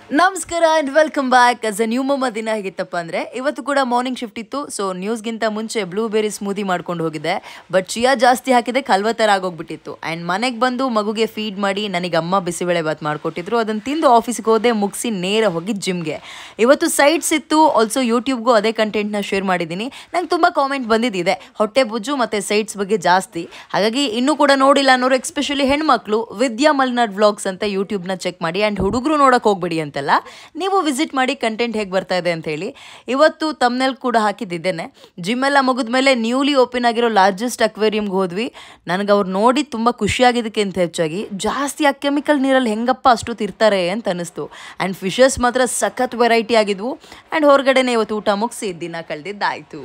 ನಮಸ್ಕಾರ and welcome back. As a new ಮಮ್ಮ ದಿನ ಹೇಗಿತ್ತಪ್ಪ ಅಂದರೆ ಇವತ್ತು ಕೂಡ ಮಾರ್ನಿಂಗ್ ಶಿಫ್ಟ್ ಇತ್ತು. ಸೊ ನ್ಯೂಸ್ಗಿಂತ ಮುಂಚೆ ಬ್ಲೂಬೆರಿ ಸ್ಮೂದಿ ಮಾಡ್ಕೊಂಡು ಹೋಗಿದ್ದೆ. ಬಟ್ ಚಿಯಾ ಜಾಸ್ತಿ ಹಾಕಿದೆ, ಕಲ್ವ ಥರ ಆಗೋಗ್ಬಿಟ್ಟಿತ್ತು. ಆ್ಯಂಡ್ ಮನೆಗೆ ಬಂದು ಮಗುಗೆ ಫೀಡ್ ಮಾಡಿ ನನಗೆ ಅಮ್ಮ ಬಿಸಿಬೇಳೆ ಬಾತ್ ಮಾಡಿಕೊಟ್ಟಿದ್ರು. ಅದನ್ನು ತಿಂದು ಆಫೀಸ್ಗೆ ಹೋದೆ, ಮುಗಿಸಿ ನೇರ ಹೋಗಿ ಜಿಮ್ಗೆ. ಇವತ್ತು ಸೈಟ್ಸ್ ಇತ್ತು. ಆಲ್ಸೋ ಯೂಟ್ಯೂಬ್ಗೂ ಅದೇ ಕಂಟೆಂಟ್ನ ಶೇರ್ ಮಾಡಿದ್ದೀನಿ. ನಂಗೆ ತುಂಬ ಕಾಮೆಂಟ್ ಬಂದಿದ್ದಿದೆ ಹೊಟ್ಟೆ ಬುಜ್ಜು ಮತ್ತು ಸೈಟ್ಸ್ ಬಗ್ಗೆ ಜಾಸ್ತಿ. ಹಾಗಾಗಿ ಇನ್ನೂ ಕೂಡ ನೋಡಿಲ್ಲ ಅನ್ನೋರು, ಎಸ್ಪೆಷಲಿ ಹೆಣ್ಮಕ್ಳು, ವಿದ್ಯಾ ಮಲ್ನಾಡ್ ವ್ಲಾಗ್ಸ್ ಅಂತ ಯೂಟ್ಯೂಬ್ನ ಚೆಕ್ ಮಾಡಿ. ಆ್ಯಂಡ್ ಹುಡುಗರು ನೋಡೋಕೆ ಹೋಗ್ಬಿಡಿ ಅಂತ ನೀವು ವಿಸಿಟ್ ಮಾಡಿ ಕಂಟೆಂಟ್ ಹೇಗೆ ಬರ್ತಾ ಇದೆ ಅಂತ ಹೇಳಿ. ಇವತ್ತು ತಮ್ನೆಲ್ ಕೂಡ ಹಾಕಿದ್ದೇನೆ. ಜಿಮ್ ಎಲ್ಲ ಮುಗಿದ್ಮೇಲೆ ನ್ಯೂಲಿ ಓಪನ್ ಆಗಿರೋ ಲಾರ್ಜೆಸ್ಟ್ ಅಕ್ವೇರಿಯಂಗೆ ಹೋದ್ವಿ. ನನಗೆ ಅವ್ರು ನೋಡಿ ತುಂಬ ಖುಷಿಯಾಗಿದ್ದಕ್ಕಿಂತ ಹೆಚ್ಚಾಗಿ ಜಾಸ್ತಿ ಆ ಕೆಮಿಕಲ್ ನೀರಲ್ಲಿ ಹೆಂಗಪ್ಪ ಅಷ್ಟೊತ್ತು ಇರ್ತಾರೆ ಅಂತ ಅನ್ನಿಸ್ತು. ಆ್ಯಂಡ್ ಫಿಶಸ್ ಮಾತ್ರ ಸಖತ್ ವೆರೈಟಿ ಆಗಿದ್ವು. ಆ್ಯಂಡ್ ಹೊರಗಡೆನೆ ಇವತ್ತು ಊಟ ಮುಗಿಸಿ ದಿನ ಕಳೆದಿದ್ದಾಯಿತು.